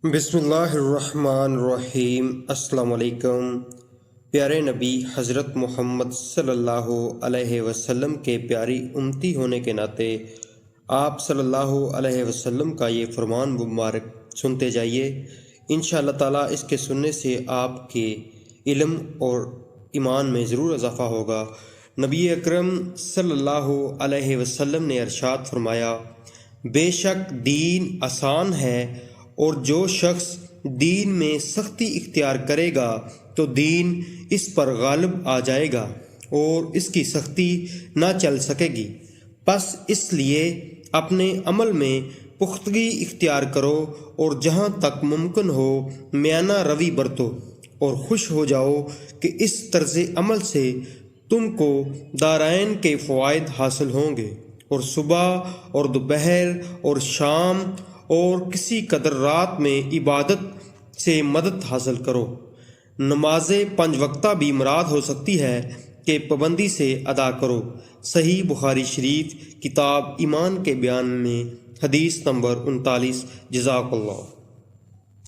بسم اللہ الرحمن الرحیم۔ السلام علیکم۔ پیارے نبی حضرت محمد صلی اللہ علیہ وسلم کے پیاری امتی ہونے کے ناطے آپ صلی اللہ علیہ وسلم کا یہ فرمان مبارک سنتے جائیے۔ انشاءاللہ تعالیٰ اس کے سننے سے آپ کے علم اور ایمان میں ضرور اضافہ ہوگا۔ نبی اکرم صلی اللہ علیہ وسلم نے ارشاد فرمایا، بے شک دین آسان ہے، اور جو شخص دین میں سختی اختیار کرے گا تو دین اس پر غالب آ جائے گا اور اس کی سختی نہ چل سکے گی۔ پس اس لیے اپنے عمل میں پختگی اختیار کرو اور جہاں تک ممکن ہو میانہ روی برتو، اور خوش ہو جاؤ کہ اس طرز عمل سے تم کو دارائن کے فوائد حاصل ہوں گے، اور صبح اور دوپہر اور شام اور کسی قدر رات میں عبادت سے مدد حاصل کرو۔ نماز 5 وقتہ بھی مراد ہو سکتی ہے کہ پابندی سے ادا کرو۔ صحیح بخاری شریف کتاب ایمان کے بیان میں حدیث نمبر 39۔ جزاک اللہ۔